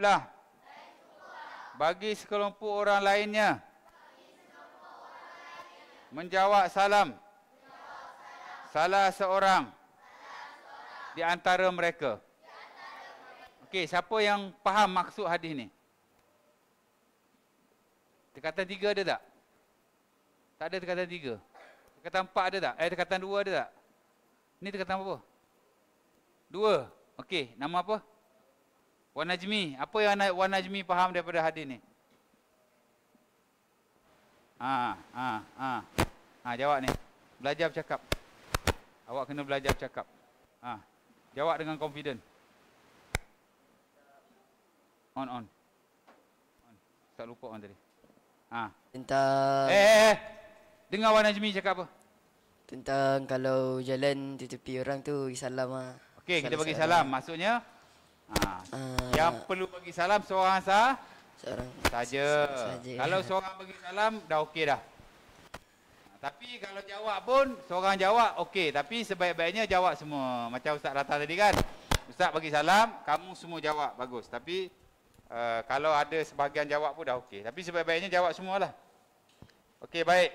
Lah. Bagi sekelompok orang lainnya. Menjawab salam. Salah seorang. Di antara mereka. Okey, siapa yang faham maksud hadis ni? Tekatan 3 ada tak? Tak ada tekatan 3. Tekatan 4 ada tak? Tekatan 2 ada tak? Ni tekatan apa? 2. Okey, nama apa? Wan Najmi. Apa yang Wan Najmi faham daripada hadis ni? Jawab ni. Belajar bercakap. Awak kena belajar bercakap. Jawab dengan confident. On. Tak lupa orang tadi. Tentang Dengar Wan Najmi cakap apa? Tentang kalau jalan di tepi orang tu bagi salam Okey, kita bagi salam. Maksudnya yang perlu bagi salam seorang seorang saja. Kalau seorang bagi salam dah okey dah. Tapi kalau jawab pun seorang jawab okey, tapi sebaik-baiknya jawab semua. Macam Ustaz datang tadi kan. Ustaz bagi salam, kamu semua jawab bagus. Tapi kalau ada sebahagian jawab pun dah okey. Tapi sebaik-baiknya jawab semualah. Okey, baik.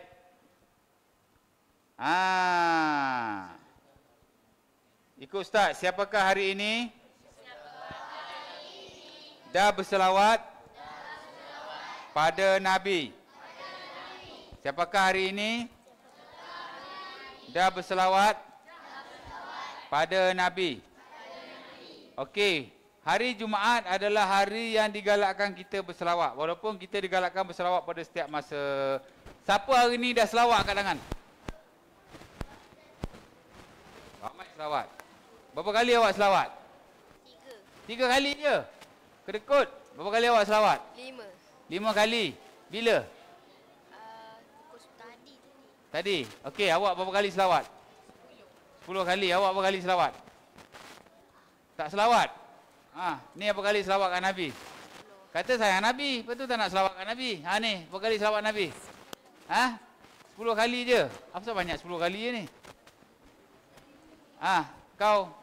Ikut Ustaz, siapakah hari ini dah berselawat pada Nabi? Siapakah hari ini dah berselawat pada Nabi? Okey, hari Jumaat adalah hari yang digalakkan kita berselawat. Walaupun kita digalakkan berselawat pada setiap masa. Siapa hari ini dah selawat kat tangan? Ramai selawat. Berapa kali awak selawat? 3 kali je? Kedekut. Berapa kali awak selawat? 5 kali. Bila? Tadi. Okey, awak berapa kali selawat? 10 kali. Awak berapa kali selawat? Tak selawat? Ni apa kali selawat kat Nabi? Kata sayang Nabi, lepas tu tak nak selawat kat Nabi. Ni, berapa kali selawat Nabi? 10 kali je. Apa banyak 10 kali je ni? Kau?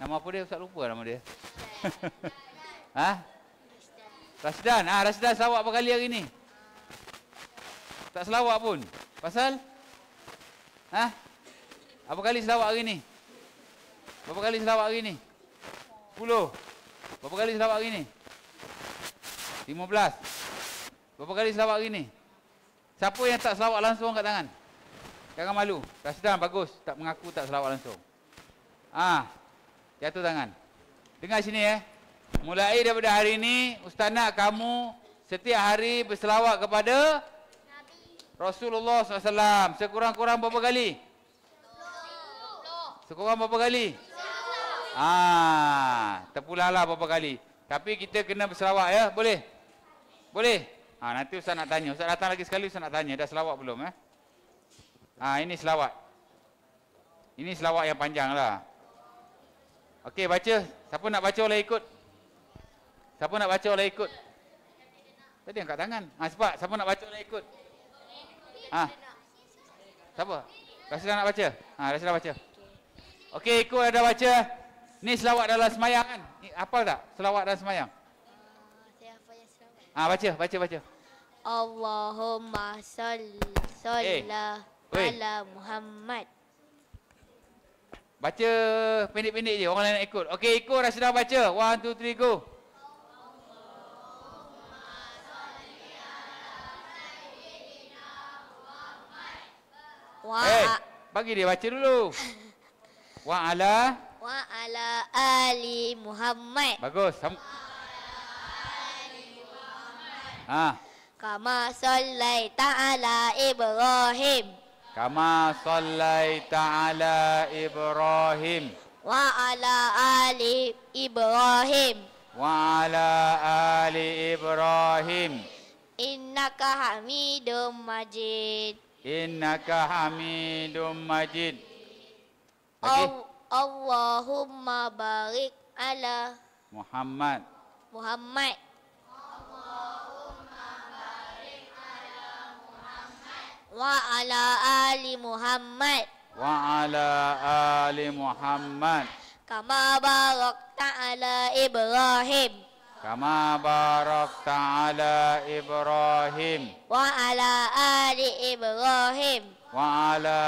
Nama apa dia? Ustaz lupa nama dia. Rasdan. Rasdan selawat berapa kali hari ni? Tak selawat pun. Pasal? Apa kali selawat hari ni? Berapa kali selawat hari ni? 10. Berapa kali selawat hari ni? 15. Berapa kali selawat hari ni? Siapa yang tak selawat langsung kat tangan? Jangan malu. Rasdan bagus. Tak mengaku tak selawat langsung. Jatuh tangan. Dengar sini Mulai daripada hari ini, Ustaz nak kamu setiap hari berselawat kepada Rasulullah SAW. Sekurang-kurang berapa kali? 20. Sekurang berapa kali? 10. Terpulanglah berapa kali. Tapi kita kena berselawat ya. Boleh? Boleh? Nanti Ustaz nak tanya. Ustaz datang lagi sekali, Ustaz nak tanya. Dah selawat belum? Ini selawat. Ini selawat yang panjang lah. Okey, baca. Siapa nak baca boleh ikut. Siapa nak baca boleh ikut. Tadi angkat tangan. Cepat. Siapa nak baca boleh ikut. Siapa? Rasida nak baca? Rasida baca. Okey, ikut ada baca. Ni selawat dalam semayang kan? Hafal tak? Selawat dalam semayang? Saya hafal yang selawat. Baca. Allahumma salli ala Muhammad. Baca pendek-pendek je. Orang lain nak ikut. Okey, ikut Rasida baca. 1, 2, 3, go. Bagi dia baca dulu. Wa ala ali Muhammad. Bagus. Kama sallaita ala Ibrahim. Kama sallaita ala Ibrahim. Wa ala ali Ibrahim. Wa ala ali Ibrahim. Innaka Hamidum Majid. Innaka Hamidum Majid. Allahumma barik ala Muhammad. Muhammad. Wa ala ali Muhammad. Wa ala ali Muhammad. Kama barakta barakta ala Ibrahim Kama barakta ala Ibrahim wa ala ali Ibrahim wa ala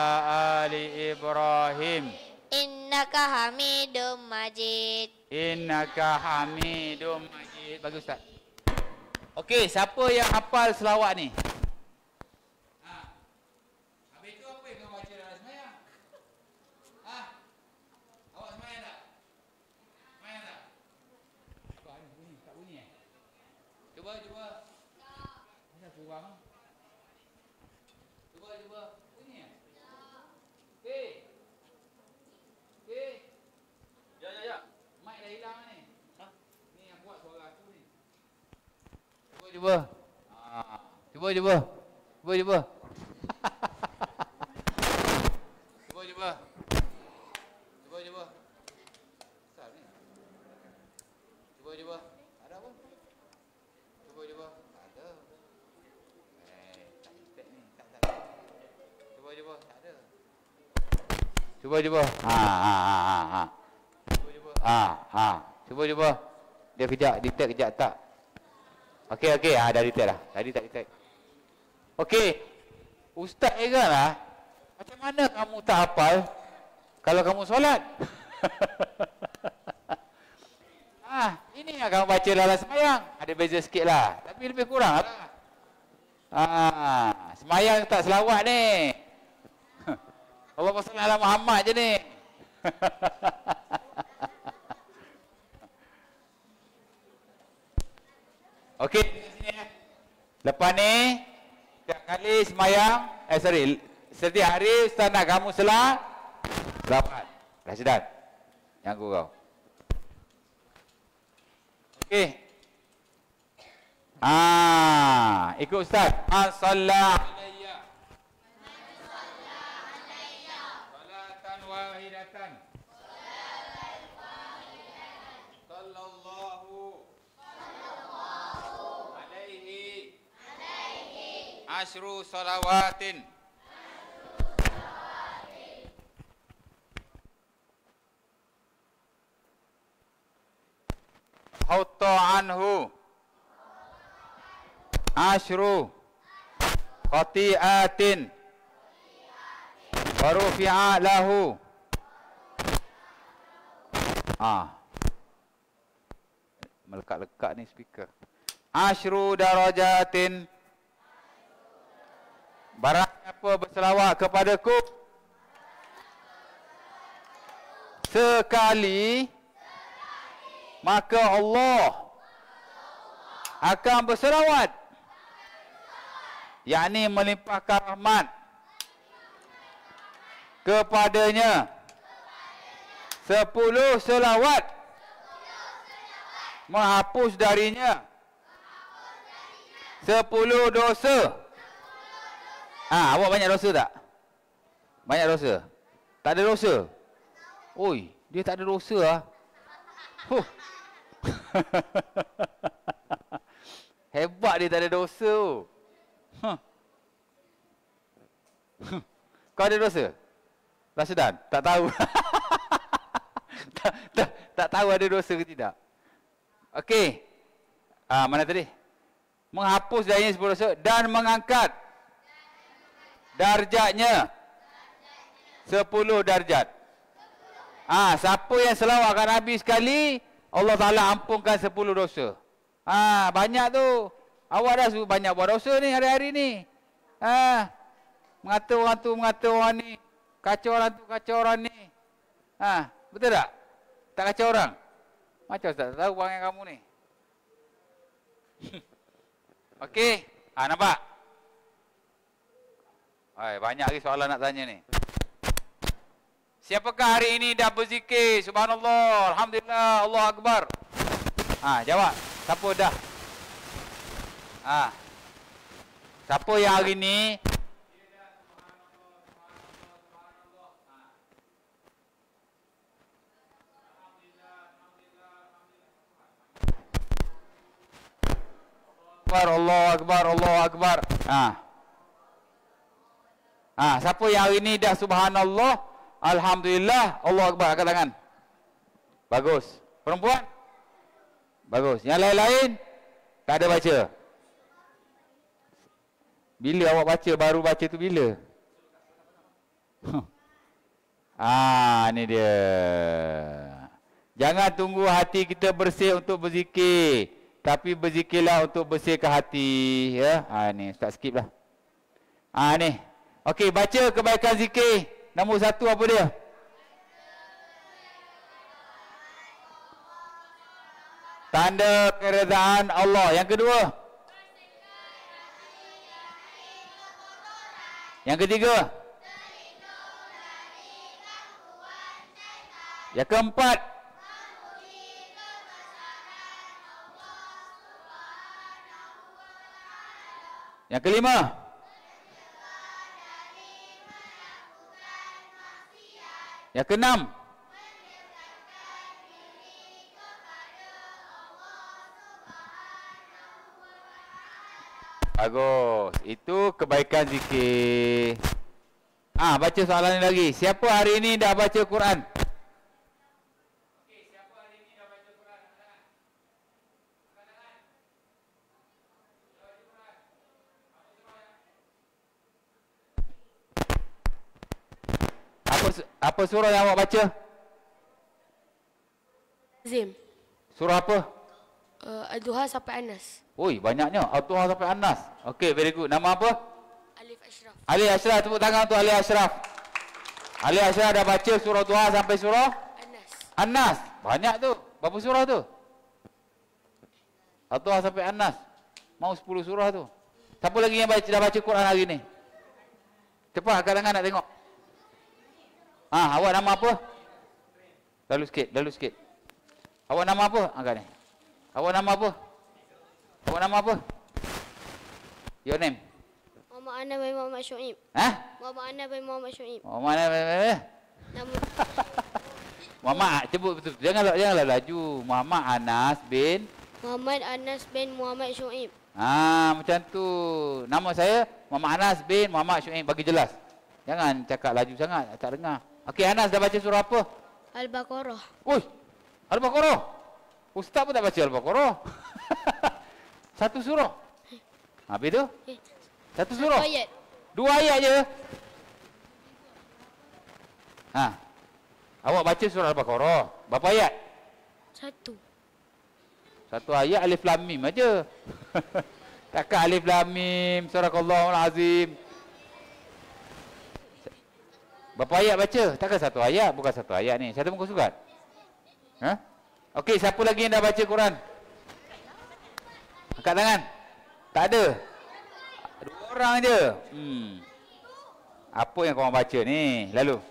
ali Ibrahim innaka Hamidum Majid. innaka Hamidum Majid. Bagus Ustaz. Okey, siapa yang hafal selawat ni? Habis tu apa yang kau baca dalam sembahyang? Awak sembahyang tak? Sembahyang tak? Kau ada bunyi, tak bunyi eh? Cuba. Mana kurang? Cuba. Bunyi eh? Okey. Ya. Mic dah hilang ni. Ni yang buat suara aku ni. Cuba. Cuba. Cuba. Besar ni. Cuba. Ada apa? Cuba. Tak ada. Tak detect ni. Tak. Cuba. Tak ada. Cuba. Cuba. Dia kejap, detect kejap tak. Okey, dah detect dah. Tadi tak detect. Okey. Ustaz heran lah. Macam mana kamu tak hafal kalau kamu solat? Ini yang kamu baca dalam sembahyang. Ada beza sikit lah. Tapi lebih kurang lah. Sembahyang tak selawat ni. Allah pasal ala Muhammad je ni. Okey, lepas ni setiap kali sembahyang, setiap hari Ustaz nak kamu selawat. Rasyidan. Yang kau. Okey. Ikut Ustaz. As-sallallahu salatan wahidatan. Asyru salawatin. Hutta anhu asyru khati'atin wa rufi'a lahu. Melekat-lekat ni speaker. Asyru darajatin. Barang siapa berselawat kepadaku sekali, maka Allah akan berselawat, yakni melimpahkan rahmat kepadanya 10 selawat, menghapus darinya 10 dosa. Awak banyak dosa tak? Banyak dosa? Tak ada dosa? Oi, dia tak ada dosa lah. Hebat dia tak ada dosa. Kau ada dosa? Rasyidan? Tak tahu. tak tahu ada dosa ke tidak. Okey. Mana tadi? Menghapus darinya 10 dosa dan mengangkat darjatnya 10 darjat. Siapa yang selawat kat Nabi sekali, Allah Ta'ala ampunkan 10 dosa. Banyak tu. Awak dah banyak buat dosa ni hari-hari ni. Mengata orang tu, mengata orang ni. Kacau orang tu, kacau orang ni. Betul tak? Tak kacau orang? Macam Ustaz tak tahu perangai kamu ni. Okey. Nampak? Banyak lagi soalan nak tanya ni. Siapakah hari ini dah berzikir? Subhanallah, Alhamdulillah, Allah Akbar. Jawab. Siapa dah? Siapa yang hari ni? Allah Akbar, Allah Akbar. Siapa yang hari ni dah subhanallah, alhamdulillah, Allah Akbar, angkat tangan. Bagus. Perempuan? Bagus. Yang lain-lain? Tak ada baca. Bila awak baca, baru baca tu bila? Ni dia. Jangan tunggu hati kita bersih untuk berzikir. Tapi berzikirlah untuk bersihkan hati. Ya? Ni, Ustaz skip lah. Ni. Okey, baca kebaikan zikir. Nombor 1 apa dia? Tanda keredaan Allah. Yang kedua? Yang ketiga? Yang keempat? Yang kelima? Yang keenam? Bagus. Itu kebaikan zikir. Baca soalan ni lagi. Siapa hari ini dah baca Quran? Okey, siapa hari ini dah baca Quran? Apa surah yang awak baca? Zim. Surah apa? Ad-Duha sampai Anas. Oi, banyaknya. Al-Tuhan sampai Anas. Okey, very good. Nama apa? Alif Ashraf. Ali Ashraf, tepuk tangan untuk Ali Ashraf. Ali Ashraf dah baca surah Duha sampai surah Anas. Anas. Banyak tu. Berapa surah tu? Al-Duha sampai Anas. Mau 10 surah tu. Siapa lagi yang dah baca Quran hari ni? Cepat, kat tangan nak tengok. Awak nama apa? Lalu sikit. Awak nama apa? Angkat ni. Awak nama apa? Awak nama apa? Your name? Muhammad Ana bin Muhammad Syuib. Muhammad Ana bin Muhammad Syuib. Muhammad Ana bin Nama Muhammad, sebut betul. Janganlah laju. Muhammad Anas bin Muhammad Anas bin Muhammad Syuib. Macam tu. Nama saya Muhammad Anas bin Muhammad Syuib. Bagi jelas. Jangan cakap laju sangat, tak dengar. Okey, Anas dah baca surah apa? Al-Baqarah. Oi, Al-Baqarah. Ustaz pun tak baca Al-Baqarah. Satu surah. Habis tu? Satu surah. 1 ayat. 2 ayat je. Awak baca surah Al-Baqarah. Berapa ayat? 1. 1 ayat Alif Lam Mim aja. Takkan Alif Lam Mim, Sadaqallahul Azim. Berapa ayat baca? Takkan 1 ayat, bukan 1 ayat ni. 1 muka surat. Okey, siapa lagi yang dah baca Quran? Angkat tangan. Tak ada. 2 orang je. Apa yang korang baca ni? Lalu.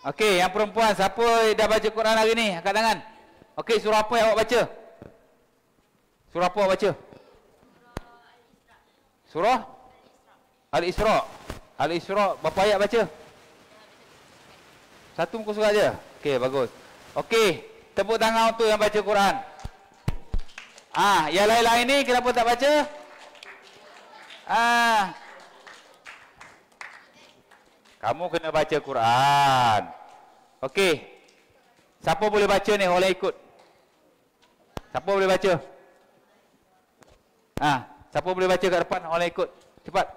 Okey, yang perempuan, siapa dah baca Quran hari ni? Angkat tangan. Okey, surah apa yang awak baca? Surah apa awak baca? Surah Al-Isra. Al-Isra, berapa ayat baca? 1 muka surat je? Okey, bagus. Okey, tepuk tangan untuk yang baca Quran. Yang lain-lain ni kenapa tak baca? Kamu kena baca Quran. Okey. Siapa boleh baca ni? Boleh ikut. Siapa boleh baca? Siapa boleh baca kat depan? Boleh ikut. Cepat.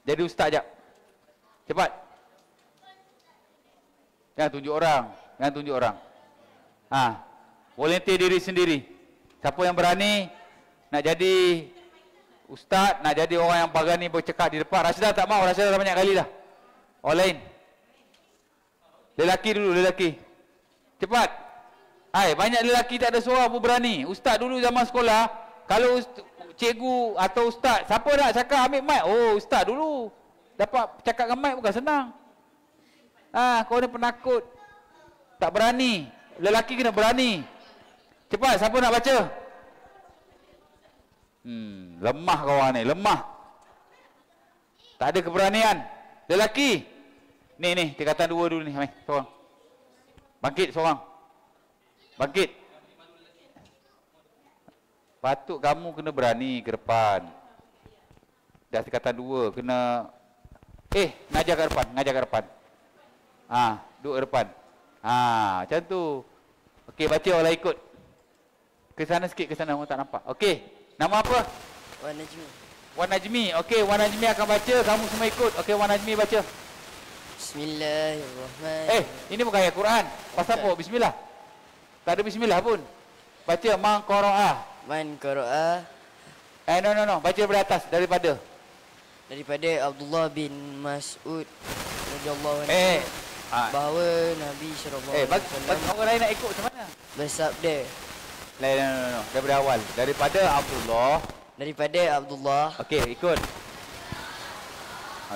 Jadi ustaz jap. Cepat. Jangan tunjuk orang. Volunteer diri sendiri. Siapa yang berani nak jadi ustaz, nak jadi orang yang berani bercakap di depan. Rashidah tak mau, Rashidah dah banyak kali dah. Orang lain. Lelaki dulu, lelaki. Cepat. Banyak lelaki tak ada suara pun berani. Ustaz dulu zaman sekolah, kalau cikgu atau ustaz, siapa nak cakap ambil mic? Oh, ustaz dulu. Dapat cakap dengan mic bukan senang. Kau ni penakut. Tak berani. Lelaki kena berani. Cepat, siapa nak baca? Lemah kawan ni, lemah. Tak ada keberanian. Lelaki. Ni, tingkatan 2 dulu ni. Seorang. Bangkit seorang. Bangkit. Patut kamu kena berani ke depan. Dah tingkatan 2, kena ngajar ke depan, ngajar ke depan. Duduk ke depan. Macam tu. Okey, baca orang ikut. Ke sana sikit, ke sana. Orang tak nampak. Okey. Nama apa? Wan Najmi. Wan Najmi. Okey, Wan Najmi akan baca. Kamu semua ikut. Okey, Wan Najmi baca. Bismillahirrahmanirrahim. Ini bukan ayat Quran. Pasal apa? Bismillah. Tak ada bismillah pun. Baca man qara'a. Man qara'a. No. Baca dari atas, daripada Abdullah bin Mas'ud radhiyallahu anhu. Bahawa Nabi sallallahu alaihi wasallam orang lain nak ikut macam mana? bersabda. No. Daripada awal. Daripada Abdullah. Okey, ikut.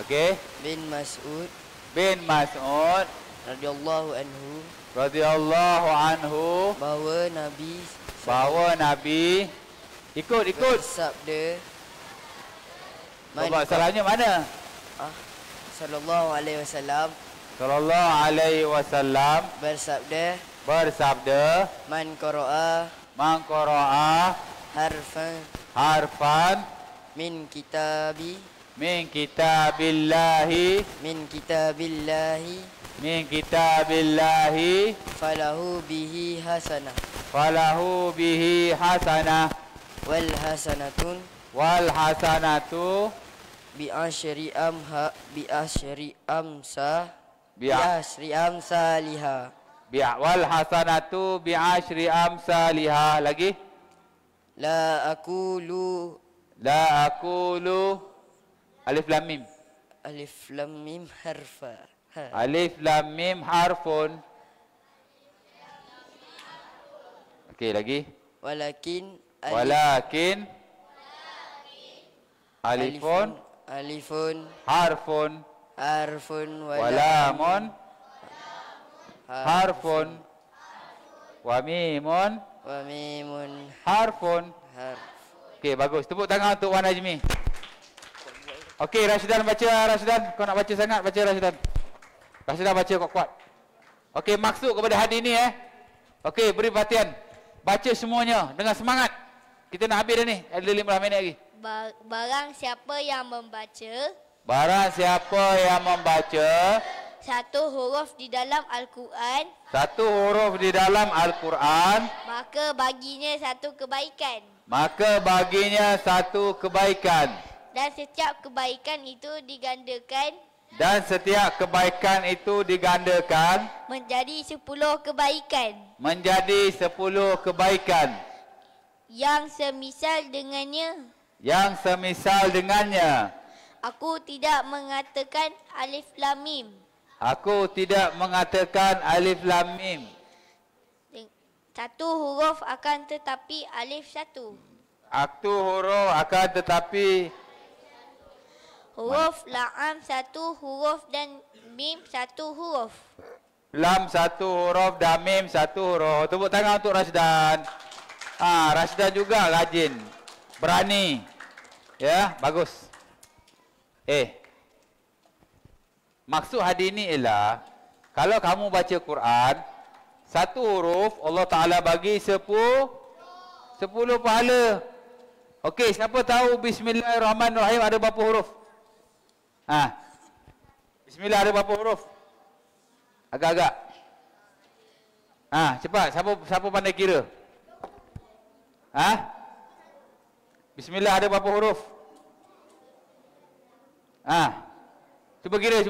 Okey. Bin Mas'ud radhiyallahu anhu. Bahawa Nabi ikut. Bersabda. Salahnya mana? Sallallahu alaihi wasallam bersabda Man qara'a harfan min kitabillahi falahu bihi hasanah wal hasanatu bi asyri amsalihah. Wal hasanatu bi asyri amsalihah. Lagi? La aqulu alif lam mim harfun. Okey, lagi? Walakin alifun harfun walamun harfun wa mimun harfun. Okey, bagus. Tepuk tangan untuk Wan Najmi. Okey, Rashidan baca. Rashidan, kau nak baca sangat, baca Rashidan. Rashidan baca kuat-kuat. Okey, maksud kepada hadis ni Okey, beri perhatian. Baca semuanya dengan semangat. Kita nak habis dah ni. Ada 15 minit lagi. Barang siapa yang membaca satu huruf di dalam Al-Quran, maka baginya satu kebaikan. Dan setiap kebaikan itu digandakan menjadi 10 kebaikan. Yang semisal dengannya. Aku tidak mengatakan alif lam mim. Satu huruf akan tetapi alif satu. Huruf lam satu huruf dan mim satu huruf. Lam satu huruf dan mim satu huruf. Tepuk tangan untuk Rashidan. Rashidan juga rajin. Berani. Ya, bagus. Maksud hadis ni ialah kalau kamu baca Quran, satu huruf Allah Ta'ala bagi 10 pahala. Okey, siapa tahu Bismillahirrahmanirrahim ada berapa huruf? Bismillah ada berapa huruf? Agak-agak. Cepat. Siapa pandai kira? Bismillah ada berapa huruf? Cuba kira.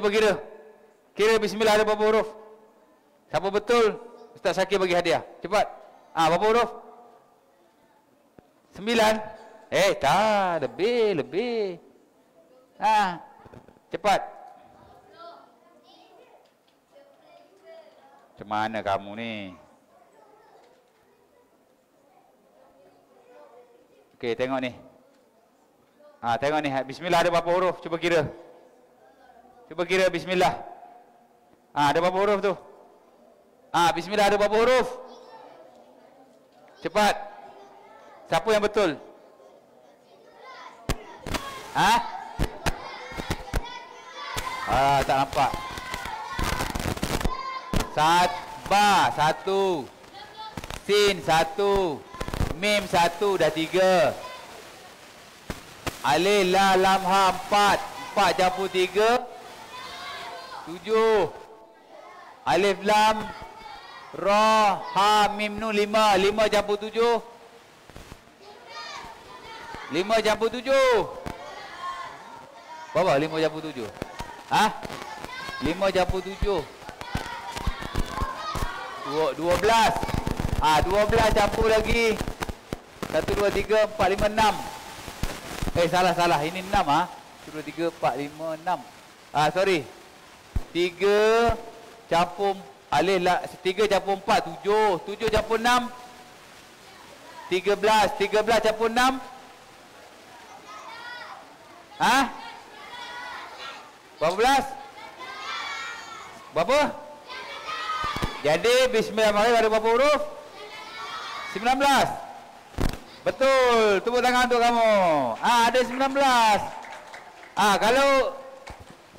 Kira Bismillah ada berapa huruf? Siapa betul? Ustaz Syakir bagi hadiah. Cepat. Berapa huruf? 9. Tak. Lebih. Cepat. Macam mana kamu ni? Okey, tengok ni. Tengok ni. Bismillah ada berapa huruf? Cuba kira. Bismillah. Ada berapa huruf tu? Bismillah ada berapa huruf? Cepat. Siapa yang betul? Tak nampak. Ba 1. Sin 1. Mim 1 dah 3. Alif la lam ha 4. 4 campur 3 7. Alif lam Ra, ha, mim, nun 5. 5 campur 7. 5 campur 7. Berapa 5 campur 7? Ha? 5 campur 7. 12. Ah, 12 campur lagi. 1, 2, 3, 4, 5, 6. Salah. Ini 6 ah. 1, 2, 3, 4, 5, 6. Ah, sorry. 3 campur 3 campur 4, 7. 7 campur 6. 13. 13 campur 6. Ha? Berapa belas? Berapa? Jadi bismillahirrahmanirrahim ada berapa huruf? 19. Betul. Tepuk tangan untuk kamu. Ada 19.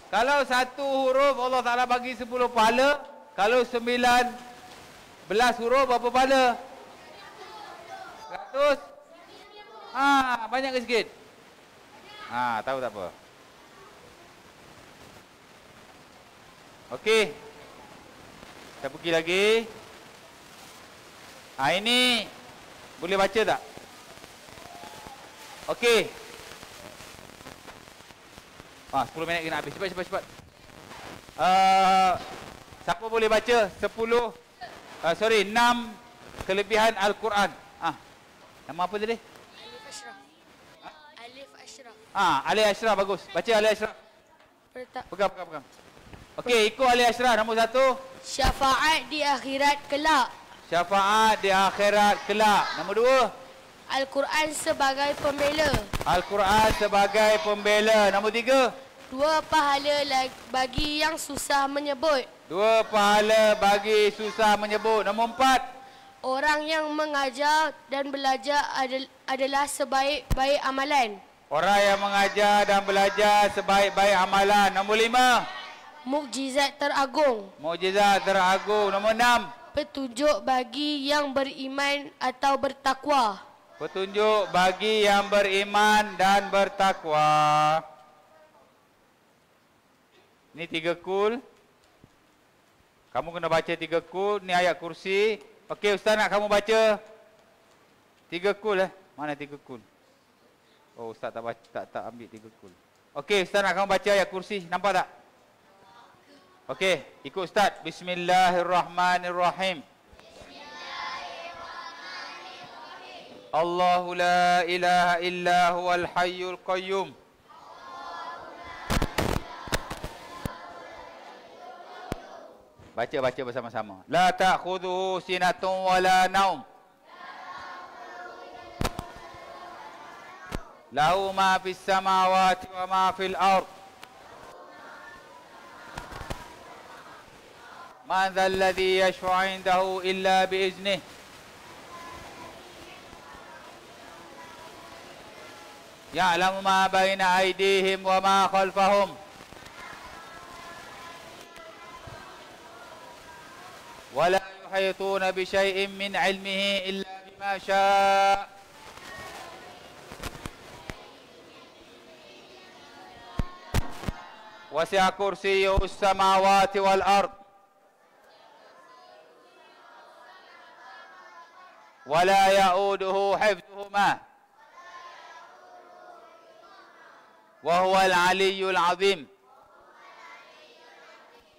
Kalau satu huruf Allah Ta'ala bagi 10 pahala. Kalau 19 huruf berapa pahala? 100. Banyak ke sikit? Tahu tak apa. Okey. Kita pergi lagi. Ini boleh baca tak? Okey. 10 minit kena habis. Cepat. Siapa boleh baca 6 kelebihan Al-Quran? Nama apa tadi? Alif Ashraf bagus. Baca Alif Ashraf. Pegang. Okey, ikut Alif Ashraf. Nombor 1. Syafaat di akhirat kelak. Syafaat di akhirat kelak. Nombor 2. Al-Quran sebagai pembela. Al-Quran sebagai pembela. Nombor 3. 2 pahala bagi yang susah menyebut. 2 pahala bagi susah menyebut. Nombor 4. Orang yang mengajar dan belajar adalah sebaik-baik amalan. Orang yang mengajar dan belajar sebaik-baik amalan. Nombor 5. Mukjizat teragung. Mukjizat teragung. Nombor 6. Petunjuk bagi yang beriman atau bertakwa. Petunjuk bagi yang beriman dan bertakwa. Ni 3 kul. Kamu kena baca 3 kul. Ni ayat kursi. Okey, Ustaz nak kamu baca 3 kul Mana 3 kul? Oh, Ustaz tak ambil 3 kul. Okey, Ustaz nak kamu baca ayat kursi. Nampak tak? Okey, ikut Ustaz. Bismillahirrahmanirrahim. Allahu la ilaha illa huwal hayyul qayyum. Baca bersama-sama. La ta'khudhuhu sinatun wala naum. Lahu ma fis samawati wa ma fil ard. Man dhal ladzi yashfa'u 'indahu illa bi iznihi. Ya'lamu ma baina aydihim wa ma khalfahum. ولا يحيطون بشيء من علمه إلا بما شاء وسع كرسيه السماوات والأرض ولا يؤوده حفظهما وهو العلي العظيم.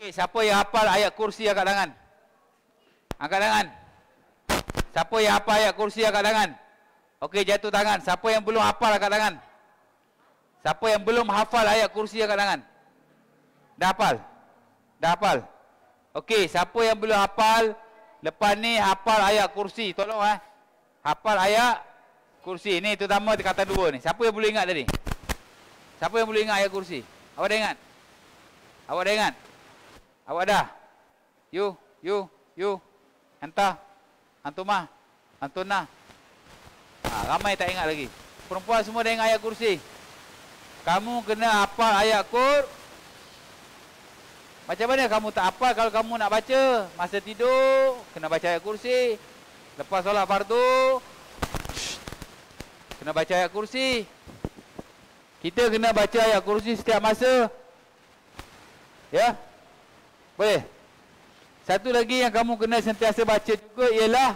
Siapa yang hafal ayat kursi angkat tangan? Angkat tangan. Siapa yang hafal ayat kursi angkat tangan? Okey, jatuh tangan. Siapa yang belum hafal angkat tangan? Siapa yang belum hafal ayat kursi angkat tangan? Dah hafal? Dah hafal? Okey, siapa yang belum hafal, lepas ni hafal ayat kursi. Tolong hafal ayat kursi. Ni terutama kata 2 ni. Siapa yang boleh ingat tadi? Siapa yang boleh ingat ayat kursi? Awak dah ingat? Awak dah ingat? Awak dah? You. Entah. Antumah. Antunah. Ramai tak ingat lagi. Perempuan semua dah ingat ayat kursi. Kamu kena hafal ayat kur. Macam mana kamu tak hafal kalau kamu nak baca? Masa tidur, kena baca ayat kursi. Lepas solat fardu, kena baca ayat kursi. Kita kena baca ayat kursi setiap masa. Ya? Boleh? Satu lagi yang kamu kena sentiasa baca juga ialah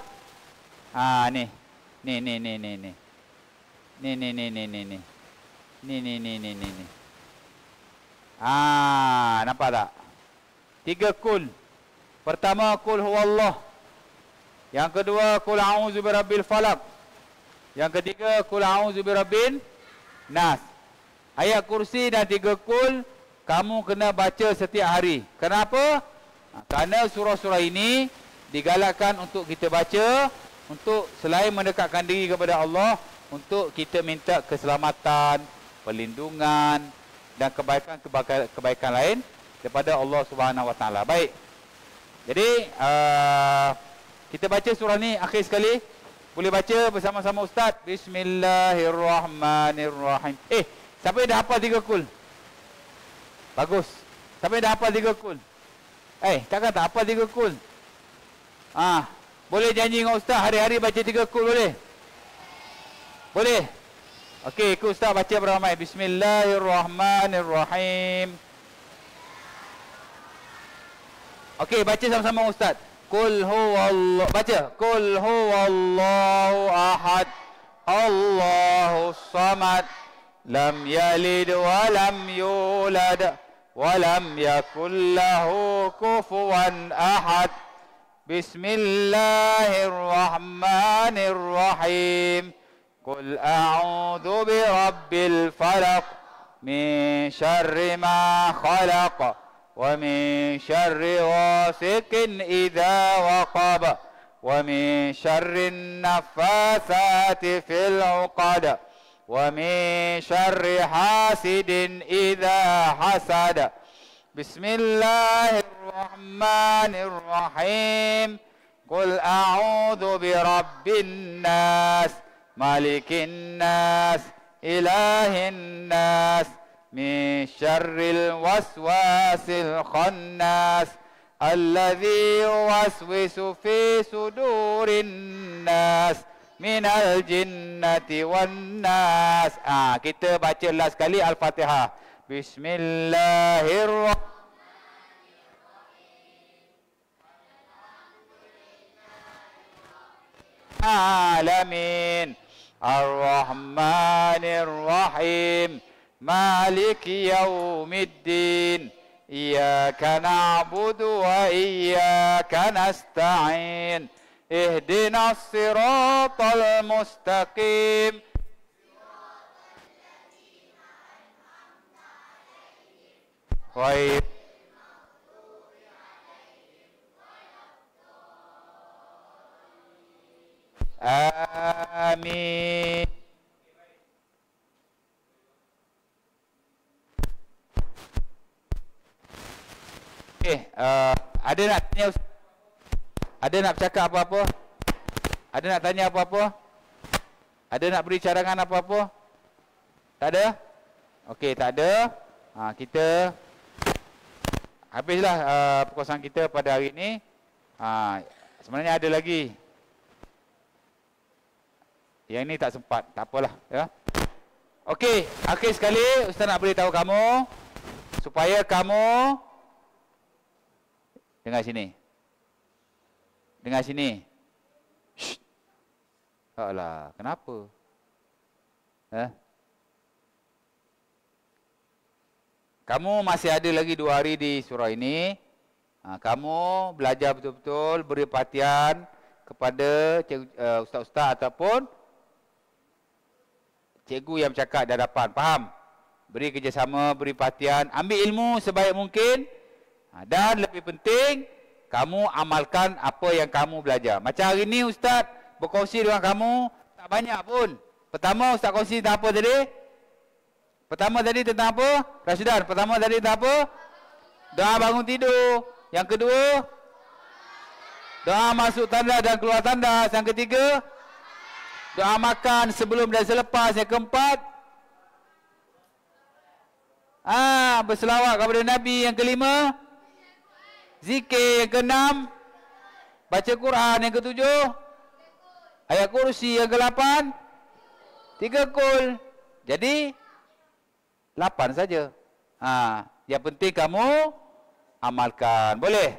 ni. Ni. Nampak tak? 3 kul. Pertama kul huwallah. Yang kedua kul a'udzu birabbil falaq. Yang ketiga kul a'udzu birabbin nas. Ayat kursi dan 3 kul kamu kena baca setiap hari. Kenapa? Kerana surah-surah ini digalakkan untuk kita baca untuk selain mendekatkan diri kepada Allah, untuk kita minta keselamatan, perlindungan dan kebaikan lain daripada Allah Subhanahu Wa Taala. Baik. Jadi kita baca surah ni akhir sekali. Boleh baca bersama-sama Ustaz. Bismillahirrahmanirrahim. Siapa yang dah hafal 3 kul? Bagus. Siapa yang dah hafal 3 kul? Takkan tak hafal 3 kul? Boleh janji dengan Ustaz hari-hari baca 3 kul boleh? Boleh? Okey, ikut Ustaz baca beramai. Bismillahirrahmanirrahim. Okey, baca sama-sama Ustaz. Qul huwallahu, baca. Qul huwallahu ahad. Allahus samad. Lam yalid wa lam yulad wa lam yakul lahu kufuwan ahad. Bismillahirrahmanirrahim. Qul a'udzu birabbil falaq min syarri ma khalaq wa min syarri ghasiqin idza waqab wa min syarri naffatsati fil 'uqad wa min syarri hasidin idza hasad. Bismillahirrahmanirrahim. Qul a'udzu birabbin nas malikin nas ilahin nas min syarril waswasil khannas alladzi yuwaswisu fi sudurin nas minal jinnati wan nas. Kita baca last sekali Al-Fatihah. Bismillahirrahmanirrahim. Alamin. Ar-Rahmanir-Rahim. Maliki yaumiddin. Iyyaka na'budu wa iyyaka nasta'in. Ihdinas siratal mustaqim. Baik. Amin. Ada nak tanya? Ada nak bercakap apa-apa? Ada nak tanya apa-apa? Ada nak beri cadangan apa-apa? Tak ada? Okey, tak ada. Kita habislah perkongsian kita pada hari ini. Sebenarnya ada lagi. Yang ini tak sempat, tak apalah ya. Okey, akhir sekali Ustaz nak beritahu kamu supaya kamu dengar sini. Dengar sini. Shh. Alah, kenapa? Kamu masih ada lagi 2 hari di surah ini. Kamu belajar betul-betul, beri perhatian kepada ustaz-ustaz ataupun cikgu yang bercakap di hadapan. Faham? Beri kerjasama, beri perhatian, ambil ilmu sebaik mungkin. Dan lebih penting, kamu amalkan apa yang kamu belajar. Macam hari ni Ustaz berkongsi dengan kamu, tak banyak pun. Pertama Ustaz kongsi tentang apa tadi? Pertama tadi tentang apa? Rasyidan, pertama tadi tentang apa? Doa bangun tidur. Yang kedua, doa masuk tanda dan keluar tanda. Yang ketiga, doa makan sebelum dan selepas. Yang keempat, berselawat kepada Nabi. Yang kelima, zikir. Yang keenam, baca Quran. Yang ketujuh, ayat kursi. Yang ke-8, 3 kul. Jadi 8 saja. Yang penting kamu amalkan. Boleh?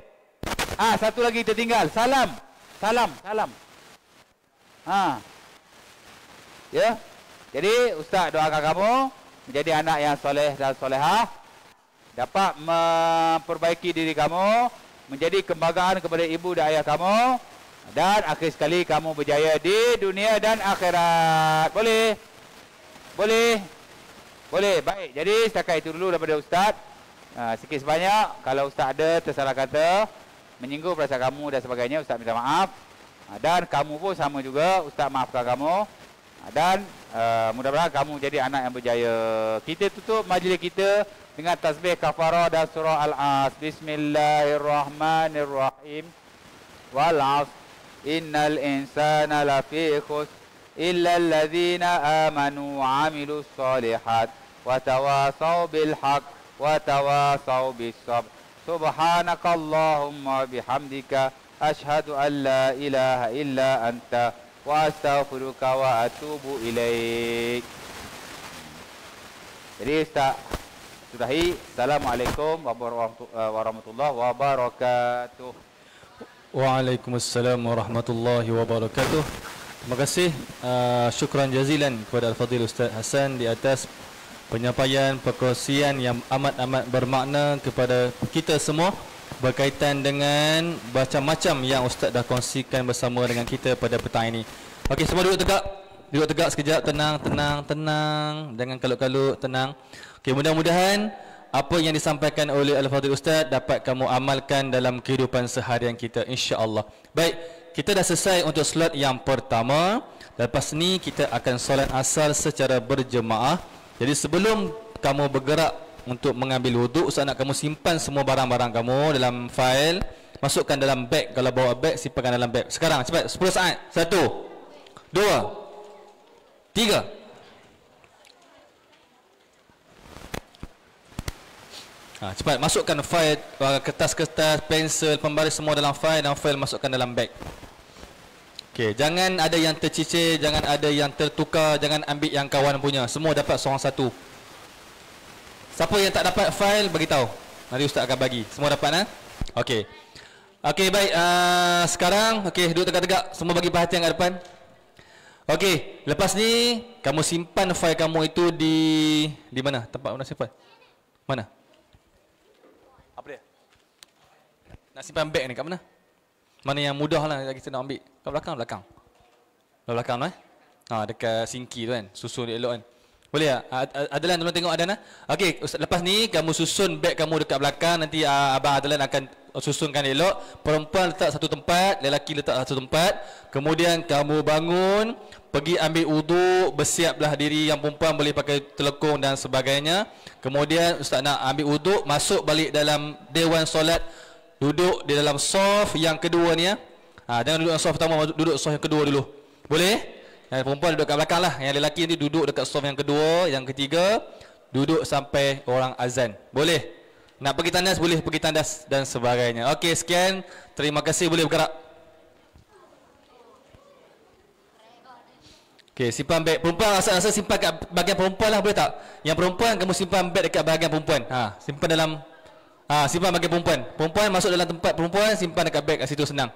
Satu lagi tertinggal. Salam. Ya. Jadi ustaz doakan kamu menjadi anak yang soleh dan solehah, dapat memperbaiki diri kamu, menjadi kebanggaan kepada ibu dan ayah kamu, dan akhir sekali kamu berjaya di dunia dan akhirat. Boleh? Baik. Jadi setakat itu dulu daripada ustaz. Sikit sebanyak kalau ustaz ada tersalah kata, menyinggung perasaan kamu dan sebagainya, ustaz minta maaf. Dan kamu pun sama juga, ustaz maafkan kamu. Dan mudah-mudahan kamu jadi anak yang berjaya. Kita tutup majlis kita dengan tasbih kafarah dan surah Al-As. Bismillahirrahmanirrahim. Wal 'asr innal insana lafi khusr illa alladhina amanu wa 'amilus shalihat wa tawasaw bil haqq wa tawasaw bis sabr. Subhanakallahumma bihamdika ashhadu an la ilaha illa anta wa astaghfiruka wa atubu ilaik. Jadi ustaz sudahi. Assalamualaikum warahmatullahi wabarakatuh. Waalaikumsalam warahmatullahi wabarakatuh. Terima kasih, syukran jazilan kepada Al-Fadhil Ustaz Hasan di atas penyampaian perkongsian yang amat-amat bermakna kepada kita semua berkaitan dengan macam-macam yang Ustaz dah kongsikan bersama dengan kita pada petang ini. Okey, semua duduk tegak sekejap, tenang, jangan kalut-kalut, tenang. Okey, mudah-mudahan apa yang disampaikan oleh Al-Fadhil Ustaz dapat kamu amalkan dalam kehidupan seharian kita, insya-Allah. Baik, kita dah selesai untuk slot yang pertama. Lepas ni kita akan solat asar secara berjemaah. Jadi sebelum kamu bergerak untuk mengambil wuduk, Ustaz nak kamu simpan semua barang-barang kamu dalam fail, masukkan dalam beg. Kalau bawa beg, simpankan dalam beg. Sekarang cepat, 10 saat. 1 2 3. Cepat masukkan fail, kertas-kertas, pensel, pembaris semua dalam fail, dan fail masukkan dalam beg. Okey, jangan ada yang tercicir, jangan ada yang tertukar, jangan ambil yang kawan punya. Semua dapat seorang satu. Siapa yang tak dapat fail, bagi tahu. Nanti Ustaz akan bagi. Semua dapat, Okey. Okey, baik. Sekarang, okey, duduk tegak-tegak. Semua bagi perhatian kat depan. Okey, lepas ni kamu simpan fail kamu itu di mana? Tempat mana simpan? Mana? Apa dia? Nak simpan beg ni kat mana? Mana yang mudah lah kita nak ambil? Kat belakang. Belakang dekat sinki tu kan. Susun dia elok kan. Boleh tak? Adlan tolong tengok Adlan. Okey, lepas ni kamu susun beg kamu dekat belakang. Nanti Abang Adlan akan susunkan elok. Perempuan letak satu tempat, lelaki letak satu tempat. Kemudian kamu bangun, pergi ambil wuduk, bersiaplah diri. Yang perempuan boleh pakai telekung dan sebagainya. Kemudian Ustaz nak ambil wuduk, masuk balik dalam dewan solat. Duduk di dalam saf yang kedua ni jangan duduk dalam saf pertama, duduk saf yang kedua dulu. Boleh? Yang perempuan duduk kat belakang lah. Yang lelaki ni duduk dekat saf yang kedua. Yang ketiga, duduk sampai orang azan. Boleh? Nak pergi tandas, boleh pergi tandas dan sebagainya. Okey, sekian. Terima kasih, boleh bergerak. Okey, simpan beg. Perempuan rasa simpan kat bahagian perempuan lah, boleh tak? Yang perempuan, kamu simpan beg dekat bahagian perempuan. Simpan dalam... simpan bahagian perempuan. Perempuan masuk dalam tempat perempuan, simpan dekat beg kat situ, senang.